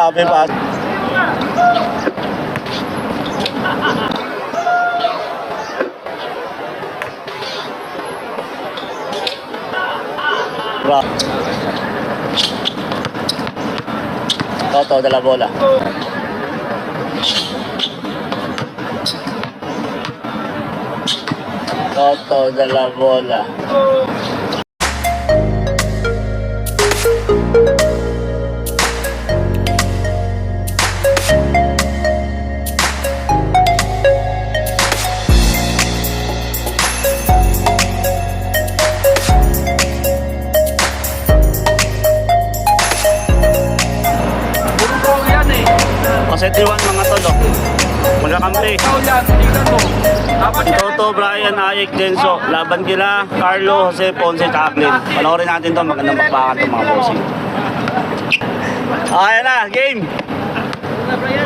Grabe pa. Toto de la bola. Toto de la bola. Set 1 mga tolo. Magkakampi. Si Toto, Brian, Ayek, Denso. Laban kila Carlo, Jose, Ponce, Chaplin. Panoorin natin to. Magandang bakbakan itong mga bossing. Okay na, game!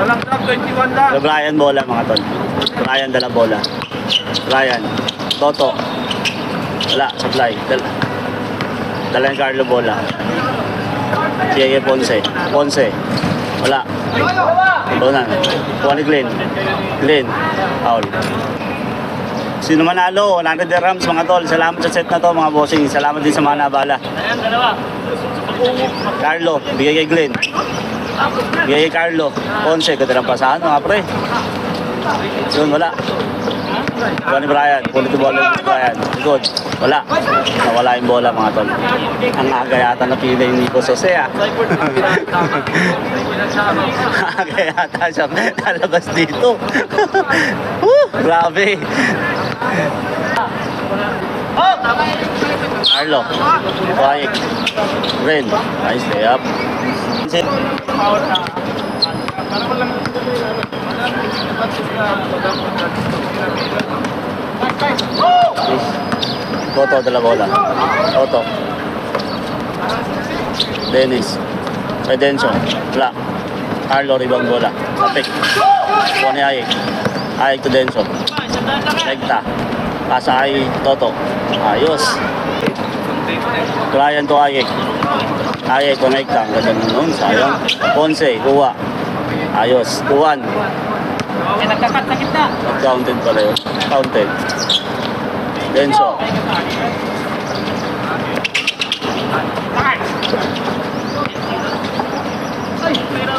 Walang drop, 21 lang. Brian bola mga tol. Brian dala bola. Brian. Toto. Wala, supply. Dala yung Carlo bola. Diego Ponce. Ponce. Wala. Doon na. Kuha ni Glenn. Glenn. Foul. Sino manalo? 100 dirhams mga tol. Salamat sa set na to mga bossing. Salamat din sa mga nabala. Carlo. Bigay kay Glenn. Bigay kay Carlo. Ponce. Ganda ng pasahan mga pre. Yun, wala. Kuha ni Brian. Kulit yung bola ni Brian. Good. Wala. Nawala yung bola mga tol. Ang aga yata na pila yung Nico Jose ah. Aga yata siya nalabas dito. Grabe. Carlo. Quiet. Ren. Nice day up. Toto de la bola. Toto. Dennis. Denso. Wala. Carlo rebound bola. Tapik. Kuha ni Ayek. Ayek to Denso. Legta. Pasa kay Toto. Ayos. Brian to Ayek. Ayek connecta. Ang ganda nun. Sayang. Ponce. Kuha. Ayos. Tuwan. Nagkakat na kita. Counted pala yun. Counted. Denso.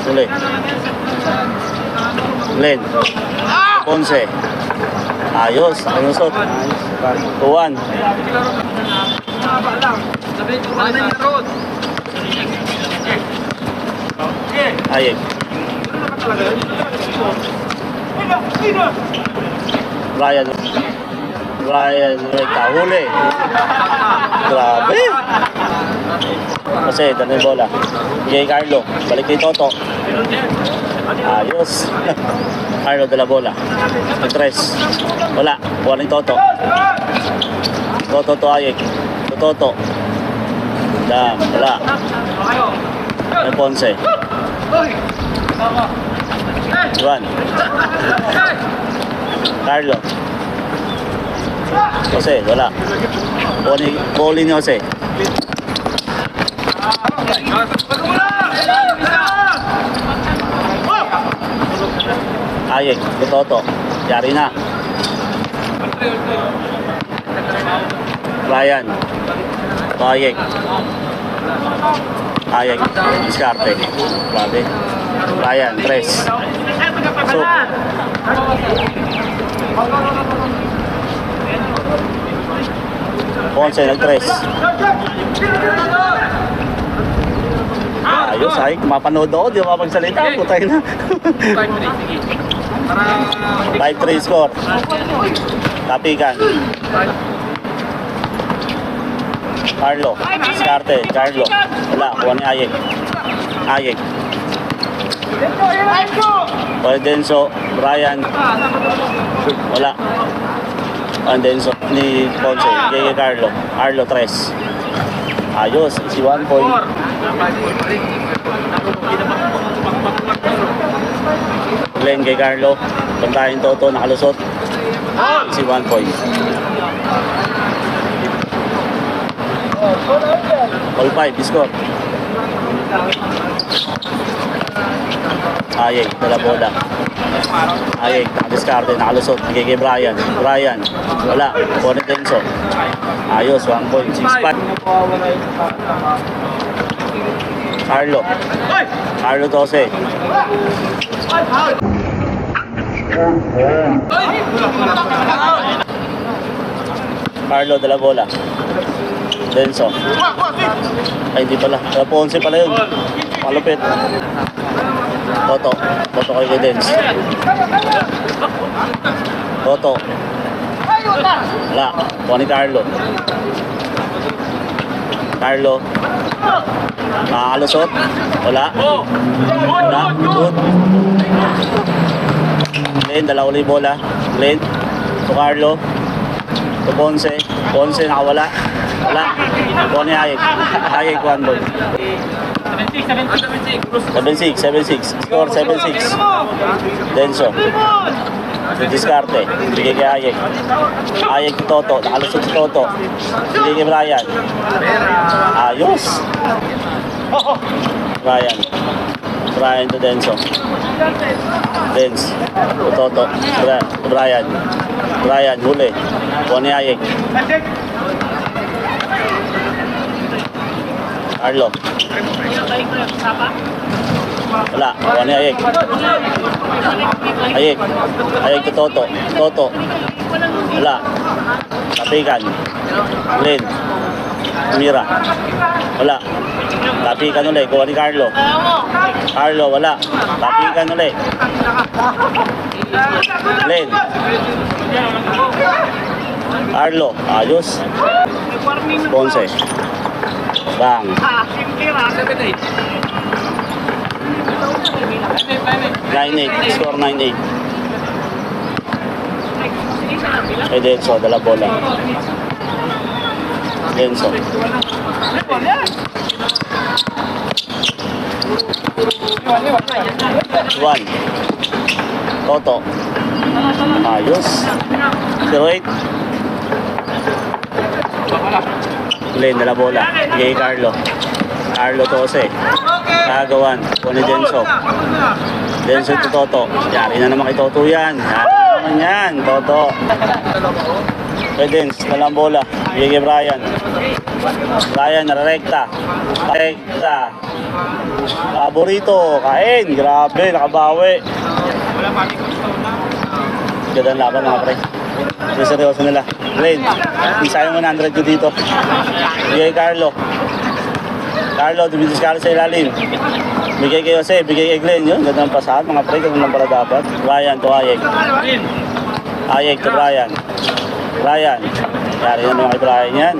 Uli. Glenn. Ponce. Ayos. Anusot. Tuwan. Ayek. Brian. Brian. Huli. Grabe. Kasi dami bola. Bigay Carlo. Balik kay Toto. Ayos. Carlo de la bola. Nag-tres. Wala. Kuha ni Toto. Toto to Ayek. Toto. Dam. Wala. May Ponce. Juan. Carlo. Jose. Wala. Bowling ni Jose. Ayek, Toto. Yari na. Brian. Ayek. Ayek. Diskarte. Grabe. Brian, tres. So. Ponce, nag-tres. Ayos, ay, mapanood ako, di ba mapagsalita, putay na. 5-3 score. Tapikan. Carlo, diskarte, Carlo. Wala, kuha ni Ayek. Ayek. Denso, Brian. Wala. Denso ni Ponce, kay Carlo. Carlo, 3. Ayos, si 1 point. Glenn kay Carlo. Pantayin Toto, nakalusot. Si 1 point. All 5, score. Ayek, dala bola. Ayek, nakadiskarte, nakalusot. Bigay kay Brian. Brian, wala. Kunin Denso. Ayos, 1 point. 6-5. Carlo. Carlo 12. Carlo, dala bola. Denso. Ay, hindi pala. Ponce pala yun. Malupit. Toto. Toto kay Dens. Toto. Wala. Kuha ni Carlo. Carlo. Makakalusot. Wala. Wala. Good. Glenn, dala ulit bola. Glenn. To Carlo. To Ponce. Ponce nakawala. Wala. Kuha ni Ayek. Ayek 1 ball. 7-6. Score 7-6. Denso. Diskarte. Bigay kay Ayek. Ayek to Toto. Nakalusot si Toto. Bigay kay Brian. Ayos. Brian. Brian to Denso. Dens. To Toto. Brian. Brian. Huli. Kuha ni Ayek. Carlo. Wala. Kuha ni Ayek. Ayek. Ayek to Toto. Toto. Wala. Tapikan. Glenn. Mira. Wala. Tapikan ulit. Kuha ni Carlo. Carlo. Wala. Tapikan ulit. Glenn. Carlo. Ayos. Ponce. Bang. 9-8. Score 9-8. Kay Denso, dala bola. Denso. One. Toto. Ayos. 0-8. Glenn, dala bola. Bigay Carlo. Carlo 12. Kagawan. Kuha ni Denso. Denso to Toto. Yari na naman kay Toto yan. Yari na naman yan. Toto. Kay Dens, dalang bola. Bigay kay Brian. Brian, nararekta. Rekta. Paborito. Kain. Grabe, nakabawi. Gandang laban mga pre. Seryoso nila. Glenn, isayang 100 ko dito. Bigay Carlo. Carlo, dumidiskarte sa ilalim. Bigay kay Jose, bigay kay Glenn. Yun, gandang pasahan mga pre. Ganun lang pala dapat. Brian to Ayek. Ayek to Brian. Brian. Yari na naman kay Brian yan.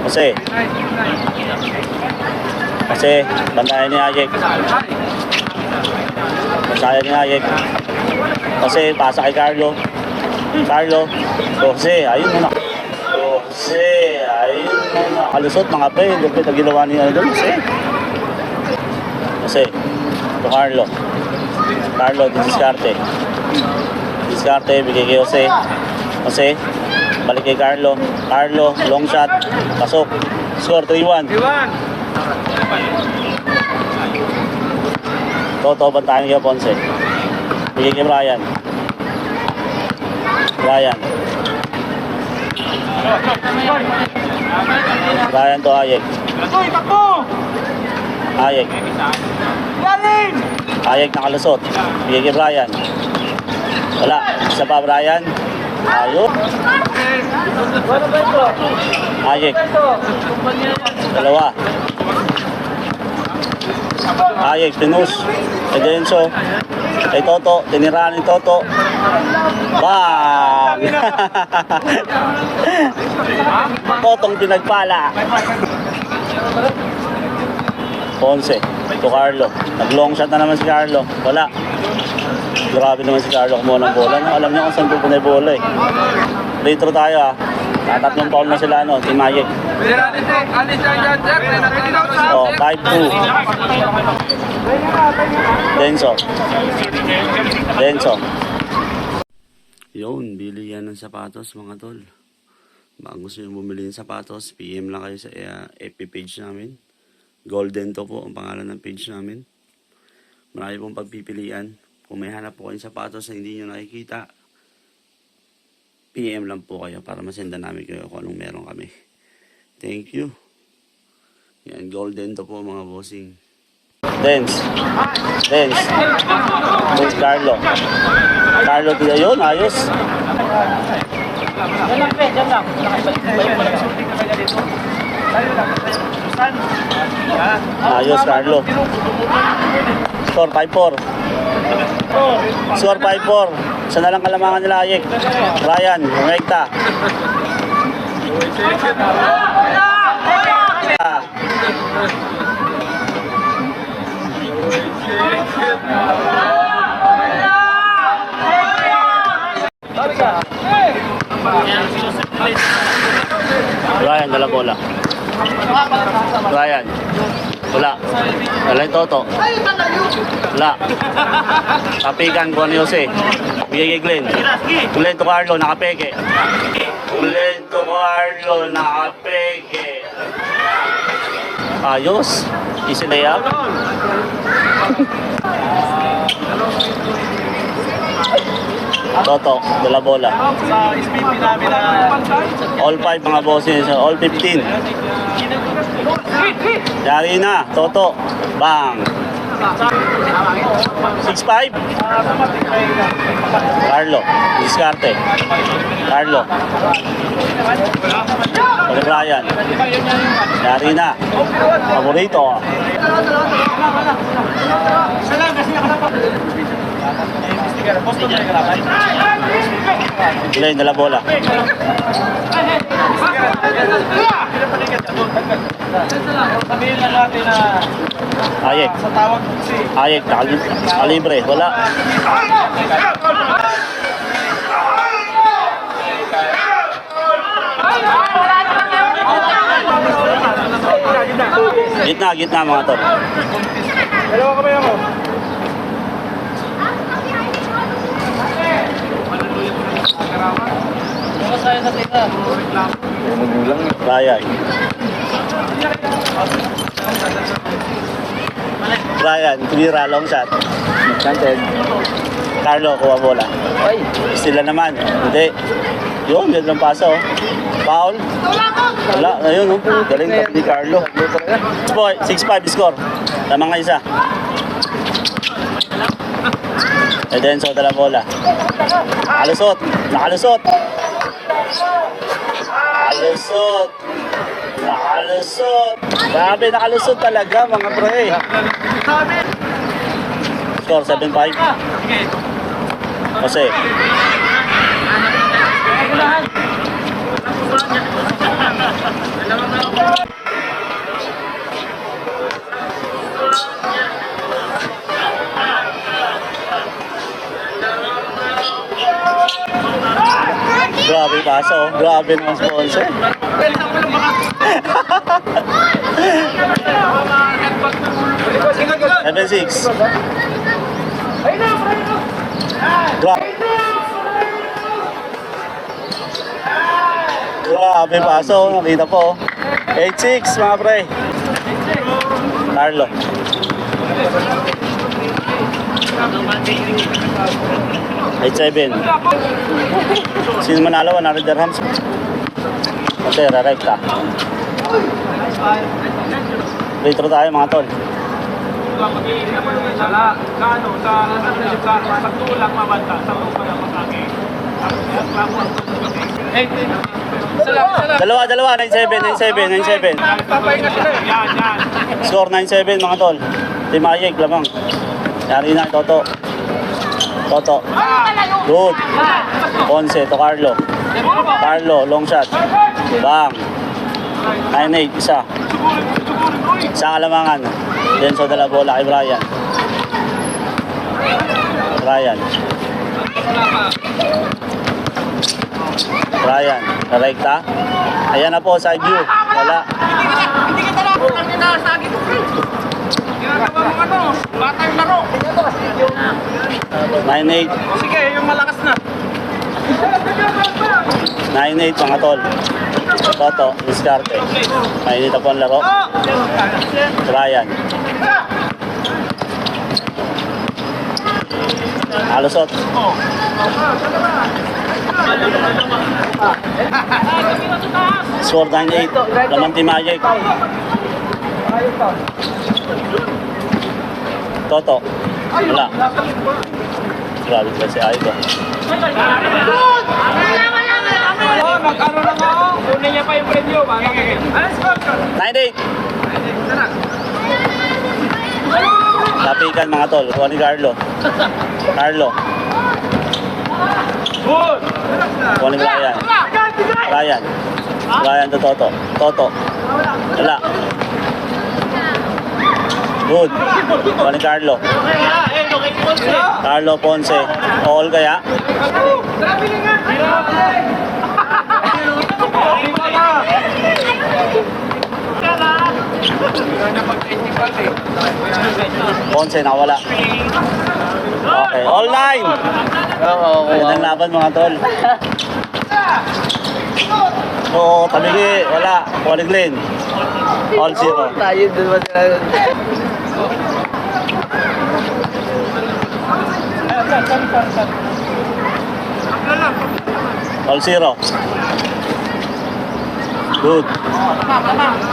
Jose. Jose, bantayan ni Ayek. Bantayan ni Ayek. Jose, pasa kay Carlo. Carlo. Jose, ayun mo na. Jose, ayun mo na. Kalusot mga pre. Lupit ang ginawa niya doon. Jose. Jose. To Carlo. Carlo, diskarte. Diskarte, bigay kay Jose. Jose. Balik kay Carlo. Carlo, long shot. Pasok. Score 3-1. Toto, bantayan kay Ponce. Bigay kay Brian. Brian. Brian to Ayek. Ayek. Ayek nakalusot. Bigay kay Brian. Wala. Isa pa Brian. Ayok. Ayek. Dalawa. Ayek, tinus. Kay Denso. Kay Toto. Tinirahan ni Toto. Bang! Totong pinagpala. Ponce. To Carlo. Nag-long shot na naman si Carlo. Wala. Grabe naman si Carlo kumuha ng bola. No? Alam niya kung saan pupunta yung bola eh. Retro tayo ah. Tatlong foul na sila no. Team Ayek. Oh, 5-2. Denso. Denso. Yun, bili yan ng sapatos mga tol. Baka gusto nyo bumili ng sapatos, PM lang kayo sa FB page namin. Golden to po ang pangalan ng page namin. Marami pong pagpipilian. Kung may hanap po kayong sapatos na hindi nyo nakikita, PM lang po kayo para masenda namin kayo kung anong meron kami. Thank you. Yan, golden to po mga bossing. Dance. Dance. Dance Carlo. Carlo, yun, ayos. Yan lang, Pe. Yan lang. Ayos, Carlo. Score 5-4. Score 5-4. Isa na lang kalamangan nila, Ayek. Ryan, rekta. Ryan, dala bola. Ryan. Wala. Wala yung Toto. Wala. Kapikan ko ni Jose. Bigay kay Glenn. Glenn to Carlo, nakapeke. Glenn to Carlo, nakapeke. Ayos. Easy layup. Toto, dala bola. Sa SPP namin na... All 5 mga bosses, all 15. Yari na, Toto. Bang. 6-5. Carlo, diskarte. Carlo. Brian. Yari na. Paborito. Glenn, dala bola. Sabihin lang natin na Ayek. sa tawag mo kasi Ayek, nakalibre. Wala. Gitna mga tol. dalawa kamay ako. Ryan. Ryan, tumira, long shot. Chanted. Carlo, kuha bola. Sila naman. Hindi. Yun, yun lang paso. Foul. Wala, ayun. Galing ka ni Carlo. 6-5 score. Tama nga isa. Edenso, dala bola. Nakalusot. Nakalusot. Nakalusot. Nakalusot. Grabe, nakalusot talaga mga pre. Score 7-5. Jose. Grabe paso. Grabe naman sponsor. 7-6. Grabe paso. Nakita po. 8-6 mga pre. Carlo. Eight 7. Sino manalo? 100 dirhams. Okay, rarekta. Retro tayo mga tol. Sa tulang mabanta, sa tulang makaki. Dalawa, 9-7. Yan. Score 9-7 mga tol. Team Ayek, lamang. Yari na, Toto. Good. Ponce to Carlo. Carlo, long shot. Bang. 9-8, isa. Isang alamangan. Denso dala bola kay Brian. Brian, rekta. Ayan na po, side view. Wala. Hindi kita lang po nang ninasagi ko. Ginagawa mo ano, batang laro. 9-8. Sige, yung malakas na. 9-8 mga tol. Toto, diskarte. Mainit po ang laro. Ryan. Alusot. Score 9-8. Lamanti Magic. Toto. Wala. Grabe ba si Aigo. Mag-ano lang ako. Kunin niya pa yung premyo. 9-8. Lapikan mga tol. Kuha ni Carlo. Carlo. Kuha ni Ryan. Ryan. Ryan to Toto. Toto. Wala. Good. Kuha ni Carlo. Carlo Ponce. All kaya? Ponce nakawala. Okay, all line. Magandang laban mga tol. Oo, tabigi, wala. Calling lane. All zero. Tayo dun ba sila? All zero. Good.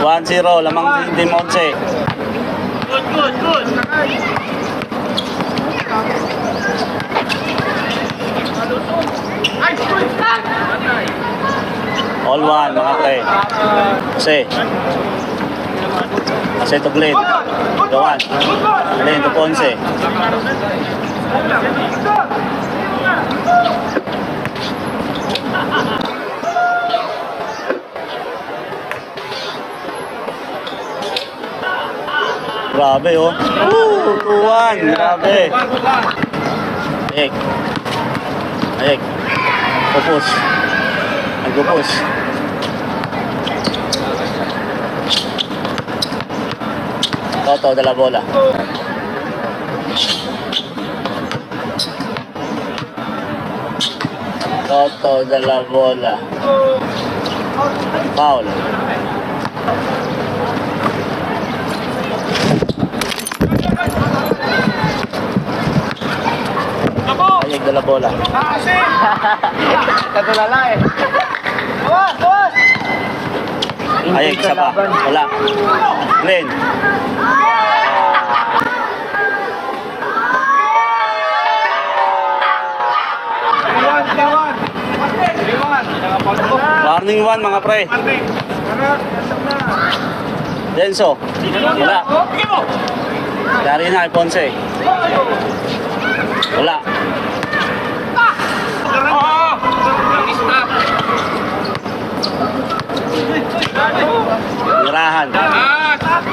1-0, lamang Team Once. Good. All one, mga pre. Kasi to Glenn. Gawan. Glenn to Ponce. Grabe oh. 2-1. Grabe. Ayek. Pupus. Nagpupus. Toto dala bola. Toto dala bola. Foul. Ayek dala bola. Kato na lang eh. Ayek isa pa. Wala. Glenn. Warning 1 mga pre. Denso. Wala. Dari na kay Ponce. Wala. Nirahan.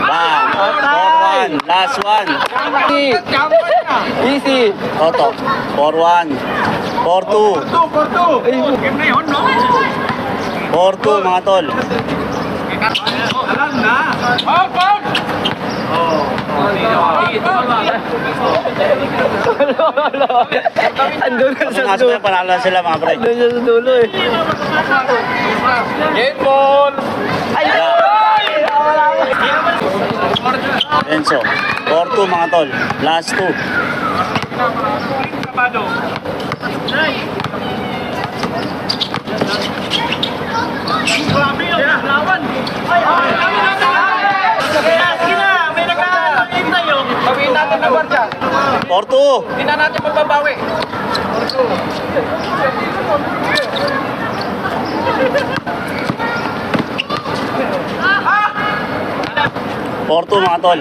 Bang. 4-1. Last one. Easy. Toto. 4-1. 4-2. 4-2 mga tol. Andun na Kasi sa nga dulo. sila, panalo na sila mga pre. Andun na sa dulo eh. Game ball. Denso. 4-2 mga tol. Last 2. May nagkakita yun. Sabihin natin na bar dyan. 4-2. Hindi na natin magbabawi. 4-2 mga tol.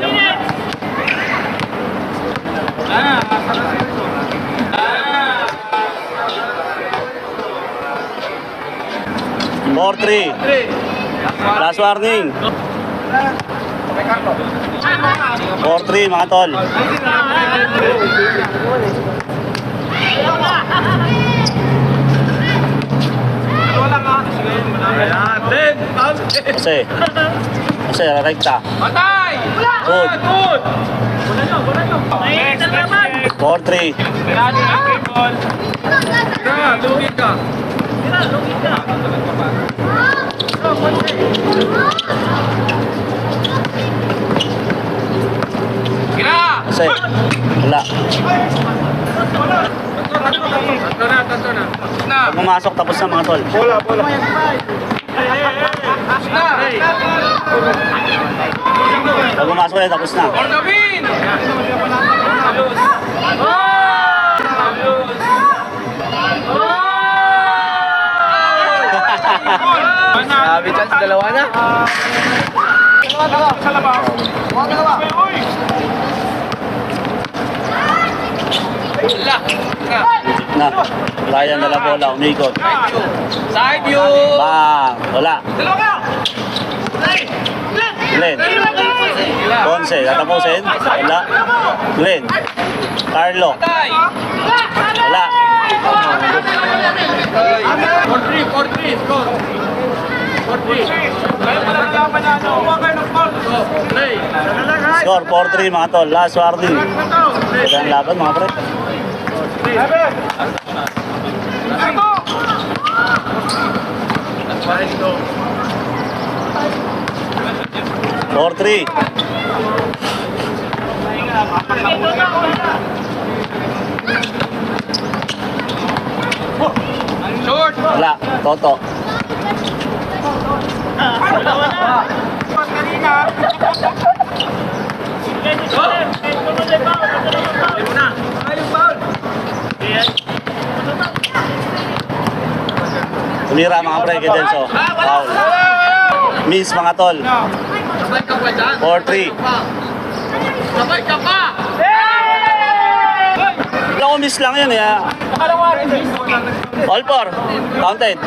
Four, three. Last warning. 4-3 mga tol. Kasi rekta. Patay! Good. Good! Next, 4-3. Lugi ka. Kira! Kasi, wala. Tatlo na. Na. Pag pumasok, tapos na mga tol. Pag pumasok yan, tapos na. For the win! Sabi chance, dalawa na. Na. Ryan de la bola, umikot. Side view! Bang! Wala. Glenn. Ponce, tatapusin. Wala. Glenn. Carlo. Wala. 4-3, score. 4-3. Score 4-3 mga tol. Last warning. Magandang laban mga pre. Four three. Short! Wala. Toto. Tumira mga pre kay Denso. Foul. Miss mga tol. Sabay ka pa dyan. 4-3. Sabay ka pa! Wala ko miss lang yun eh. All four. Counted.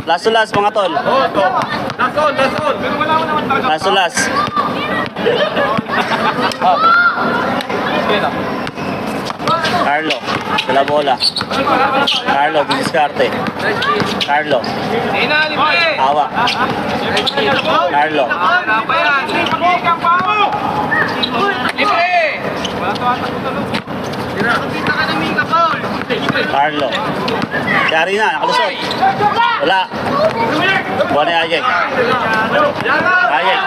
Last to last mga tol. That's all. Last to last. Carlo. De la bola. Carlo, didiskarte. Carlo. Inali mo eh! Awa. Carlo. Libre! Carlo. Yari na, nakalusot. Wala. Buwan ni Ayek. Ayek.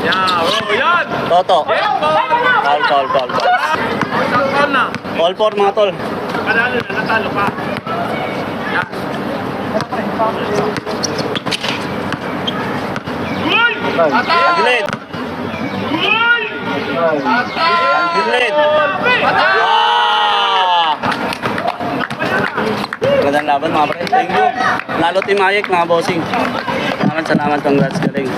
Yan! Toto. Foul. All four mga tol. Natalo pa. Gilid. Gilid. Magandang laban mga pre. Thank you. Nalo Team Ayek mga bossing. Salamat. Congrats galing.